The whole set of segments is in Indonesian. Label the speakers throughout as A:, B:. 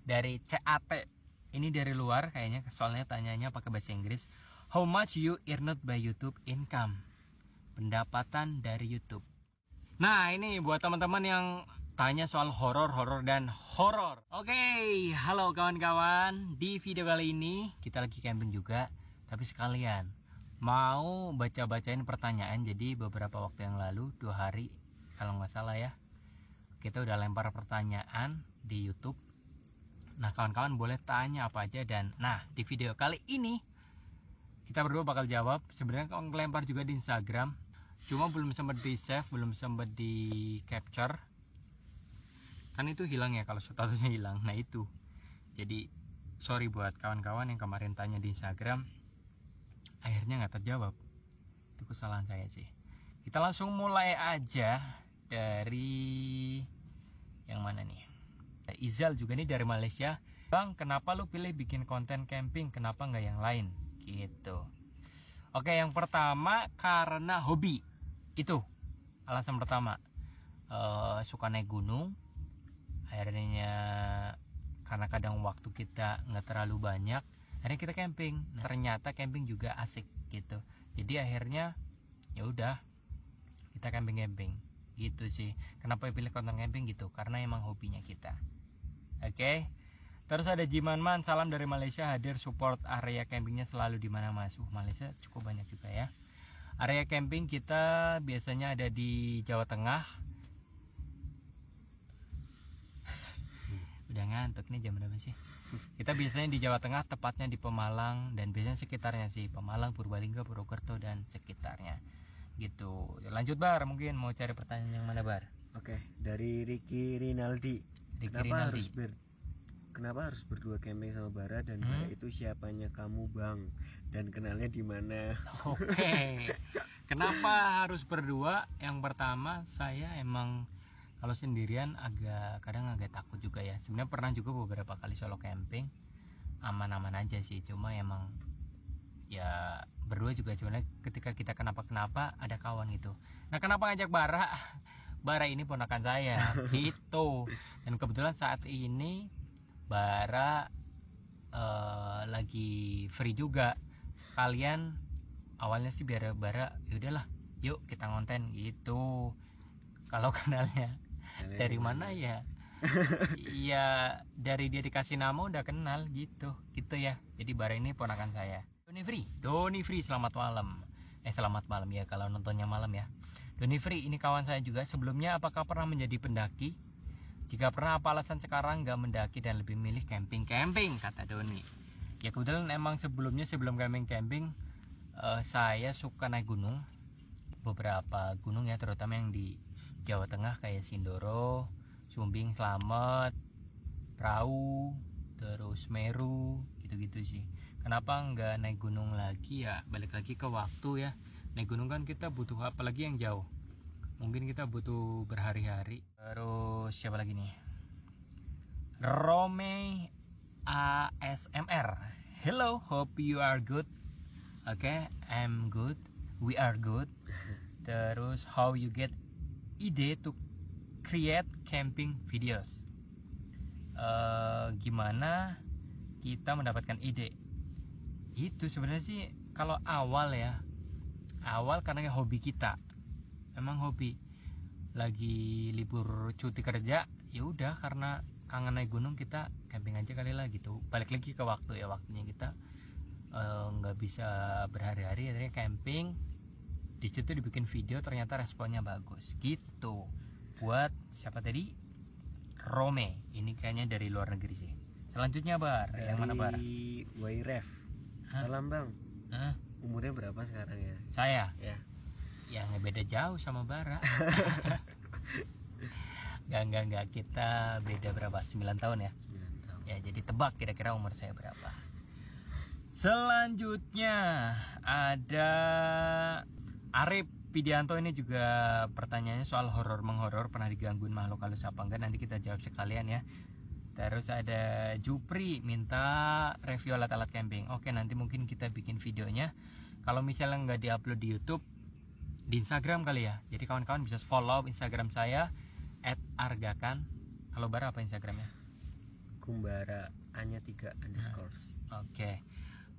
A: dari CAT. Ini dari luar kayaknya, soalnya tanyanya pakai bahasa Inggris. How much you earned by YouTube income? Pendapatan dari YouTube. Nah, ini buat teman-teman yang tanya soal horor dan horor. Oke, halo kawan-kawan. Di video kali ini kita lagi camping juga, tapi sekalian mau baca-bacain pertanyaan. Jadi beberapa waktu yang lalu, 2 hari kalau nggak salah ya, kita udah lempar pertanyaan di YouTube. Nah, kawan-kawan boleh tanya apa aja. Dan nah, di video kali ini kita berdua bakal jawab. Sebenarnya kalau ngelempar juga di Instagram, cuma belum sempat di save, belum sempat di capture. Kan itu hilang ya kalau statusnya hilang. Nah itu, jadi sorry buat kawan-kawan yang kemarin tanya di Instagram, akhirnya nggak terjawab. Itu kesalahan saya sih. Kita langsung mulai aja dari yang mana nih? Izal juga nih dari Malaysia. Bang, kenapa lu pilih bikin konten camping? Kenapa nggak yang lain? Gitu. Oke, yang pertama karena hobi. Itu alasan pertama. Suka naik gunung. Akhirnya karena kadang waktu kita nggak terlalu banyak, akhirnya kita camping. Ternyata camping juga asik gitu. Jadi akhirnya ya udah kita camping gitu sih. Kenapa pilih konten camping gitu? Karena emang hobinya kita. Oke. Terus ada Jimanman, salam dari Malaysia, hadir support area campingnya selalu di mana Mas? Malaysia cukup banyak juga ya. Area camping kita biasanya ada di Jawa Tengah. Udah ngantuk nih, jam berapa sih? Kita biasanya di Jawa Tengah, tepatnya di Pemalang dan biasanya sekitarnya sih, Pemalang, Purbalingga, Purwokerto dan sekitarnya. Gitu. Lanjut Bar, mungkin mau cari pertanyaan yang mana Bar?
B: Oke, dari Ricky Rinaldi. Kenapa harus berdua camping sama Bara, dan Bara itu siapanya kamu Bang, dan kenalnya di mana?
A: Oke. Kenapa harus berdua? Yang pertama, saya emang kalau sendirian kadang agak takut juga ya. Sebenarnya pernah juga beberapa kali solo camping, aman-aman aja sih. Cuma emang ya berdua juga sebenarnya ketika kita kenapa-kenapa ada kawan gitu. Nah, kenapa ngajak Bara? Bara ini ponakan saya gitu. Dan kebetulan saat ini Bara lagi free juga. Sekalian awalnya sih biar Bara yaudahlah, yuk kita ngonten gitu. Kalau kenalnya dari mana ya? Ya dari dia dikasih nama udah kenal gitu ya. Jadi Bara ini ponakan saya. Doni Free, selamat malam. Selamat malam ya kalau nontonnya malam ya. Doni Free, ini kawan saya juga. Sebelumnya apakah pernah menjadi pendaki? Jika pernah, apa alasan sekarang nggak mendaki dan lebih milih camping, kata Doni. Ya kebetulan emang sebelum camping, saya suka naik gunung. Beberapa gunung ya, terutama yang di Jawa Tengah kayak Sindoro, Sumbing, Slamet, Prau, terus Meru, gitu-gitu sih. Kenapa nggak naik gunung lagi ya? Balik lagi ke waktu ya. Naik gunung kan kita butuh, apalagi yang jauh, mungkin kita butuh berhari-hari. Terus siapa lagi nih? Rome ASMR, hello, hope you are good. Oke, I'm good, we are good. Terus how you get ide to create camping videos? Gimana kita mendapatkan ide? Itu sebenarnya sih kalau awal karena hobi kita, emang hobi. Lagi libur cuti kerja, ya udah karena kangen naik gunung, kita camping aja kali lah gitu. Balik lagi ke waktu ya, waktunya kita nggak bisa berhari-hari, akhirnya camping. Di situ dibikin video, ternyata responnya bagus gitu. Buat siapa tadi? Rome, ini kayaknya dari luar negeri sih. Selanjutnya Bar,
B: dari
A: yang mana Bar?
B: Wairef. Salam Bang. Umurnya berapa sekarang ya?
A: Saya?
B: Ya
A: nggak beda jauh sama Bara. Enggak, kita beda berapa? 9 tahun ya?
B: 9 tahun.
A: Ya, jadi tebak kira-kira umur saya berapa. Selanjutnya ada Arif Pidianto, ini juga pertanyaannya soal horor-menghoror, pernah digangguin makhluk halus apa enggak, nanti kita jawab sekalian ya. Terus ada Jupri minta review alat-alat camping. Oke, nanti mungkin kita bikin videonya. Kalau misalnya nggak diupload di YouTube, di Instagram kali ya. Jadi kawan-kawan bisa follow Instagram saya @argakan. Kalau Bara apa Instagramnya?
B: Kumbara hanya 3 underscores.
A: Oke.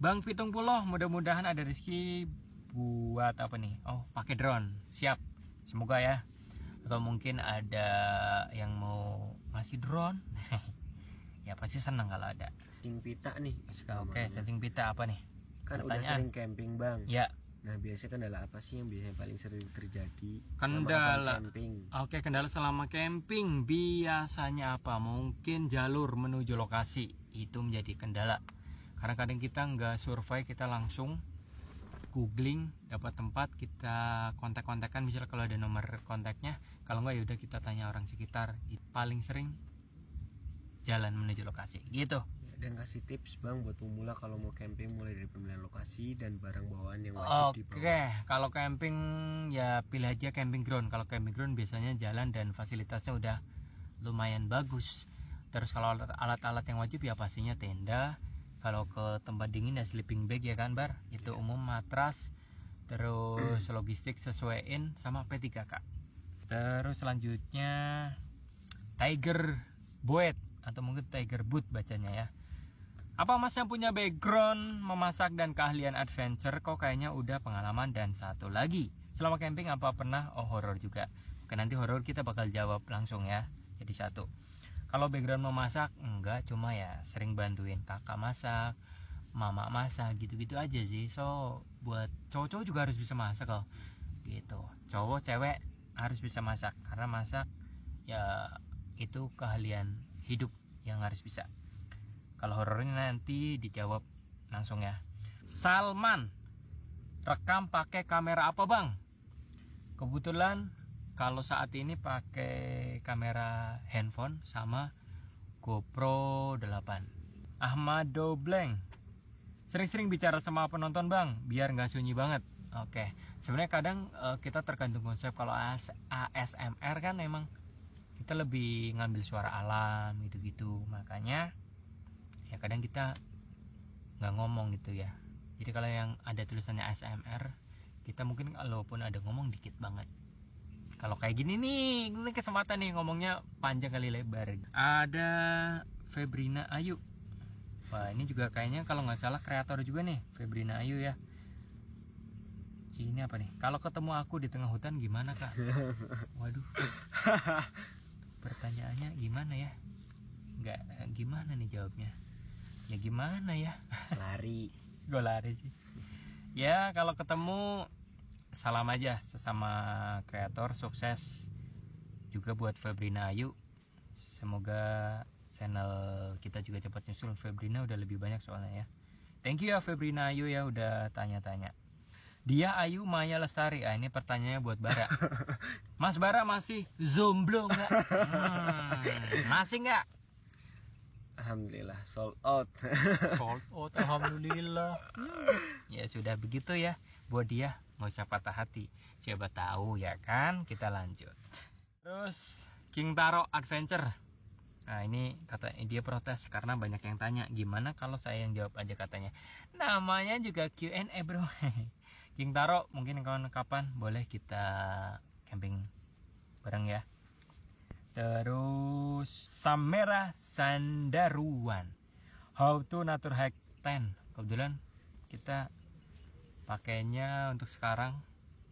A: Bang Pitung Puluh, mudah-mudahan ada rezeki buat apa nih? Oh, pakai drone. Siap. Semoga ya. Atau mungkin ada yang mau ngasih drone. Ya pasti senang kalau ada.
B: Cacing pita nih.
A: Oke, cacing pita apa nih?
B: Kan udah sering camping, Bang.
A: Ya.
B: Nah, biasanya kendala apa sih yang biasanya paling sering terjadi
A: Kendala
B: camping?
A: Oke, kendala selama camping biasanya apa? Mungkin jalur menuju lokasi itu menjadi kendala. Karena kadang kita nggak survei, kita langsung googling, dapat tempat, kita kontak-kontakan, misalnya kalau ada nomor kontaknya. Kalau nggak ya udah kita tanya orang sekitar. Paling sering jalan menuju lokasi gitu.
B: Dan kasih tips, Bang, buat pemula kalau mau camping, mulai dari pemilihan lokasi dan barang bawaan yang wajib dibawa.
A: Oke, kalau camping ya pilih aja camping ground. Kalau camping ground biasanya jalan dan fasilitasnya udah lumayan bagus. Terus kalau alat-alat yang wajib ya pastinya tenda. Kalau ke tempat dingin ya sleeping bag ya kan, Bar. Itu umum, matras. Terus logistik sesuaiin sama P3K. Terus selanjutnya Tiger Boat atau mungkin Tiger Boot bacanya ya. Apa Mas yang punya background memasak dan keahlian adventure? Kok kayaknya udah pengalaman. Dan satu lagi, selama camping apa pernah horor juga? Oke, nanti horor kita bakal jawab langsung ya. Jadi satu. Kalau background memasak enggak, cuma ya sering bantuin kakak masak, mama masak, gitu-gitu aja sih. So buat cowok-cowok juga harus bisa masak loh. Gitu. Cowok cewek harus bisa masak, karena masak ya itu keahlian hidup yang harus bisa. Kalau horornya nanti dijawab langsung ya. Salman, rekam pakai kamera apa, Bang? Kebetulan kalau saat ini pakai kamera handphone sama GoPro 8. Ahmad Dobleng, sering-sering bicara sama penonton, Bang, biar nggak sunyi banget. Oke, sebenarnya kadang kita tergantung konsep. Kalau ASMR kan emang kita lebih ngambil suara alam gitu-gitu, makanya ya kadang kita nggak ngomong gitu ya. Jadi kalau yang ada tulisannya ASMR, kita mungkin kalaupun ada ngomong dikit banget. Kalau kayak gini nih, ini kesempatan nih ngomongnya panjang kali lebar. Ada Febrina Ayu. Wah, ini juga kayaknya kalau nggak salah kreator juga nih, Febrina Ayu ya. Ini apa nih? Kalau ketemu aku di tengah hutan gimana, Kak? Waduh. Pertanyaannya gimana ya? Nggak gimana nih jawabnya? Ya gimana ya?
B: Lari.
A: Gue lari sih. Ya kalau ketemu salam aja sesama kreator, sukses juga buat Febrina Ayu. Semoga channel kita juga cepat nyusul. Febrina udah lebih banyak soalnya ya. Thank you ya Febrina Ayu ya udah tanya-tanya. Dia Ayu Maya Lestari. Ini pertanyaannya buat Bara. Mas Bara masih jomblo nggak? Masih nggak?
B: Alhamdulillah sold out.
A: Sold out, alhamdulillah. Ya sudah begitu ya. Buat dia nggak usah patah hati. Siapa tahu ya kan. Kita lanjut. Terus King Taro Adventure. Nah ini katanya dia protes karena banyak yang tanya. Gimana kalau saya yang jawab aja katanya. Namanya juga Q&A bro. King Taro, mungkin kapan boleh kita camping bareng ya. Terus Samera Sandaruan, how to nature hike 10. Kebetulan kita pakainya untuk sekarang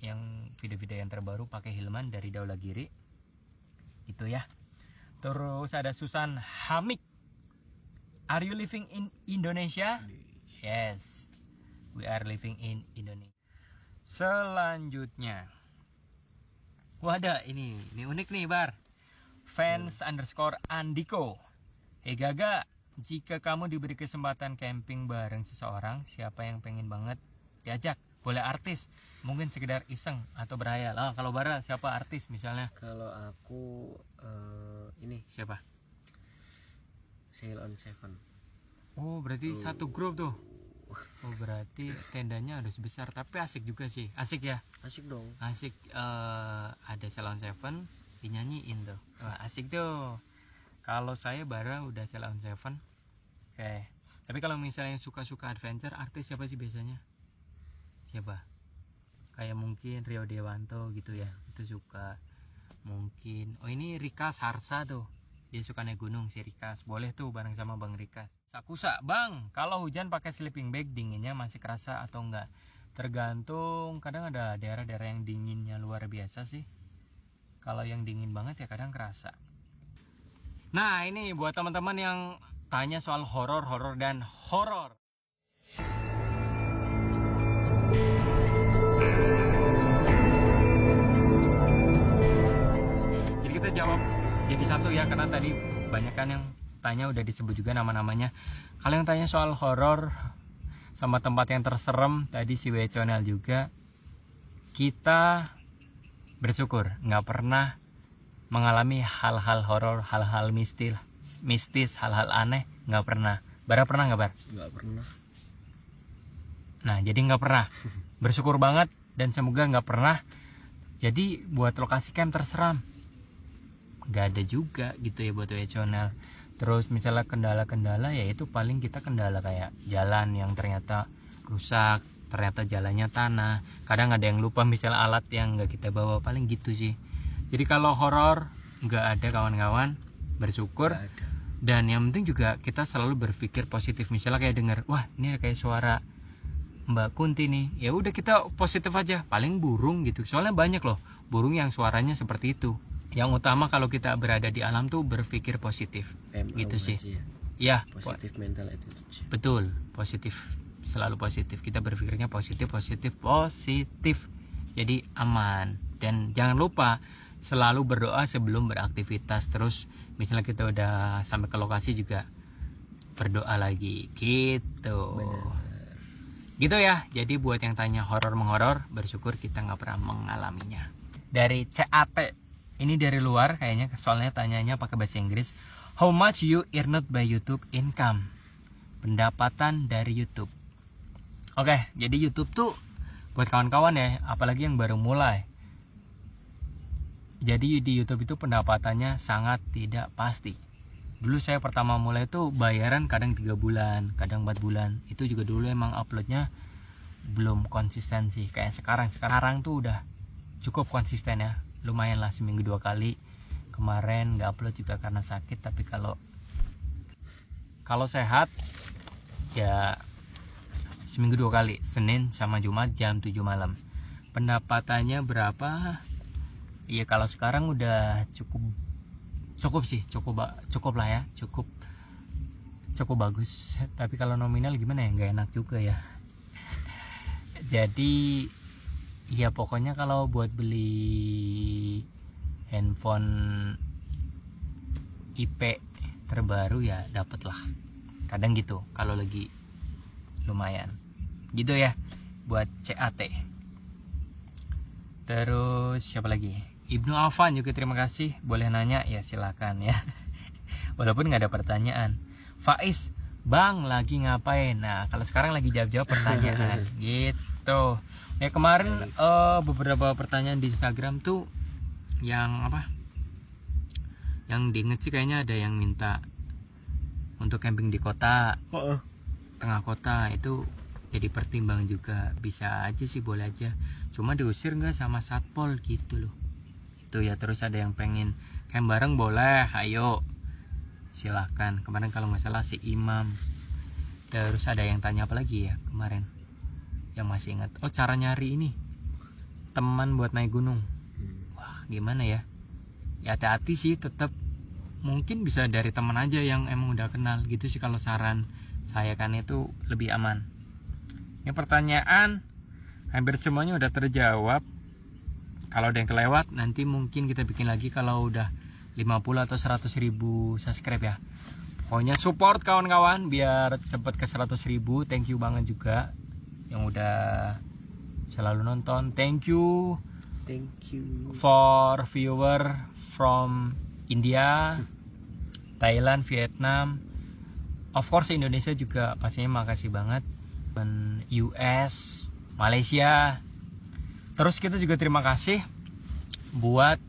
A: yang video-video yang terbaru pakai Hilman dari Daulagiri itu ya. Terus ada Susan Hamik, are you living in Indonesia? Yes, we are living in Indonesia. Selanjutnya, wadah ini unik nih Bar. Fans _ Andiko. Hey Gaga, jika kamu diberi kesempatan camping bareng seseorang, siapa yang pengen banget diajak? Boleh artis, mungkin sekedar iseng atau berhayal. Kalau Bara siapa artis misalnya?
B: Kalau aku ini
A: Siapa?
B: Sail on Seven.
A: Oh berarti satu grup tuh. Oh berarti tendanya harus besar, tapi asik juga sih. Asik ya?
B: Asik dong.
A: Asik. Ada Salon Seven dinyanyiin tuh. Wah, asik tuh. Kalau saya Bara udah Salon Seven. Oke. Tapi kalau misalnya yang suka-suka adventure, artis siapa sih biasanya? Siapa? Kayak mungkin Rio Dewanto gitu ya. Itu suka. Mungkin. Oh ini Rika Sarsa tuh. Dia suka naik gunung, si Rikas. Boleh tuh bareng sama Bang Rikas. Sakusa, Bang, kalau hujan pakai sleeping bag dinginnya masih kerasa atau enggak? Tergantung, kadang ada daerah-daerah yang dinginnya luar biasa sih. Kalau yang dingin banget ya kadang kerasa. Nah, ini buat teman-teman yang tanya soal horor dan horor. Jadi kita jawab jadi satu ya, karena tadi banyak kan yang tanya, udah disebut juga nama-namanya. Kalau yang tanya soal horor sama tempat yang terserem, tadi si Weconel juga, kita bersyukur nggak pernah mengalami hal-hal horor, hal-hal mistis, hal-hal aneh, nggak pernah. Bara pernah nggak, Bar?
B: Nggak pernah.
A: Nah, jadi nggak pernah. Bersyukur banget dan semoga nggak pernah. Jadi buat lokasi camp terseram nggak ada juga gitu ya buat Weconel. Terus misalnya kendala-kendala, ya itu paling kita kendala kayak jalan yang ternyata rusak, ternyata jalannya tanah, kadang ada yang lupa misalnya alat yang nggak kita bawa, paling gitu sih. Jadi kalau horor nggak ada kawan-kawan, bersyukur. Dan yang penting juga kita selalu berpikir positif. Misalnya kayak dengar, wah ini kayak suara Mbak Kunti nih, ya udah kita positif aja, paling burung gitu. Soalnya banyak loh burung yang suaranya seperti itu. Yang utama kalau kita berada di alam tuh berpikir positif, gitu sih. Ya,
B: positif mental attitude.
A: Betul, positif, selalu positif. Kita berpikirnya positif. Jadi aman. Dan jangan lupa selalu berdoa sebelum beraktivitas. Terus misalnya kita udah sampai ke lokasi juga berdoa lagi, gitu.
B: Benar.
A: Gitu ya. Jadi buat yang tanya horor menghoror, bersyukur kita nggak pernah mengalaminya. Dari CAT. Ini dari luar kayaknya, soalnya tanyanya pakai bahasa Inggris. How much you earned by YouTube income? Pendapatan dari YouTube. Oke, jadi YouTube tuh buat kawan-kawan ya, apalagi yang baru mulai. Jadi di YouTube itu pendapatannya sangat tidak pasti. Dulu saya pertama mulai tuh bayaran kadang 3 bulan, kadang 4 bulan. Itu juga dulu emang uploadnya belum konsisten sih. Kayak sekarang tuh udah cukup konsisten ya. Lumayan lah, seminggu 2 kali. Kemarin nggak upload juga karena sakit, tapi kalau sehat ya seminggu 2 kali, Senin sama Jumat jam 7 malam. Pendapatannya berapa? Ya kalau sekarang udah cukup sih, cukup lah ya, cukup bagus. Tapi kalau nominal gimana ya, nggak enak juga ya. Jadi ya pokoknya kalau buat beli handphone IP terbaru ya dapet lah, kadang gitu kalau lagi lumayan gitu ya buat CAT. Terus siapa lagi? Ibnu Afan juga terima kasih, boleh nanya ya silakan ya. Walaupun nggak ada pertanyaan. Faiz, Bang lagi ngapain? Nah kalau sekarang lagi jawab pertanyaan gitu. Ya kemarin beberapa pertanyaan di Instagram tuh yang apa? Yang diinget sih kayaknya ada yang minta untuk camping di kota, tengah kota, itu jadi pertimbangan juga. Bisa aja sih, boleh aja. Cuma diusir nggak sama satpol gitu loh. Itu ya. Terus ada yang pengen camp bareng, boleh, ayo silahkan. Kemarin kalau nggak salah si Imam. Terus ada yang tanya apa lagi ya kemarin? Yang masih ingat, cara nyari ini teman buat naik gunung. Wah gimana ya, ya hati-hati sih, tetap mungkin bisa dari teman aja yang emang udah kenal gitu sih. Kalau saran saya kan itu lebih aman. Ini pertanyaan hampir semuanya udah terjawab. Kalau ada yang kelewat nanti mungkin kita bikin lagi kalau udah 50 atau 100 ribu subscribe ya. Pokoknya support kawan-kawan biar cepet ke 100 ribu. Thank you banget juga yang udah selalu nonton. Thank you for viewer from India, Thailand, Vietnam, of course Indonesia juga pastinya, makasih banget. Dan US, Malaysia. Terus kita juga terima kasih buat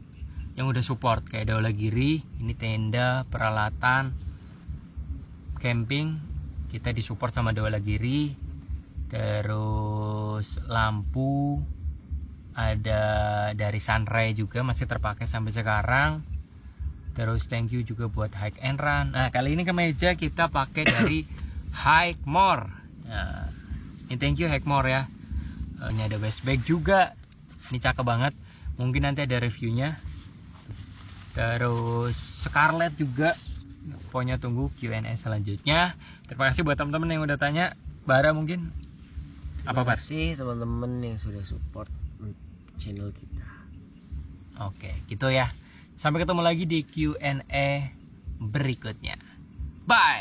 A: yang udah support kayak Daulagiri, ini tenda, peralatan camping kita disupport sama Daulagiri. Terus lampu ada dari Sunray juga masih terpakai sampai sekarang. Terus thank you juga buat Hike and Run. Nah, kali ini kemeja kita pakai dari Hike More. Nah, ini thank you Hike More ya. Ini ada waist bag juga. Ini cakep banget. Mungkin nanti ada reviewnya. Terus Scarlett juga. Pokoknya tunggu Q&A selanjutnya. Terima kasih buat teman-teman yang udah tanya. Bara mungkin apa
B: Terima
A: Pak?
B: kasih teman-teman yang sudah support channel kita.
A: Oke, gitu ya. Sampai ketemu lagi di Q&A berikutnya. Bye.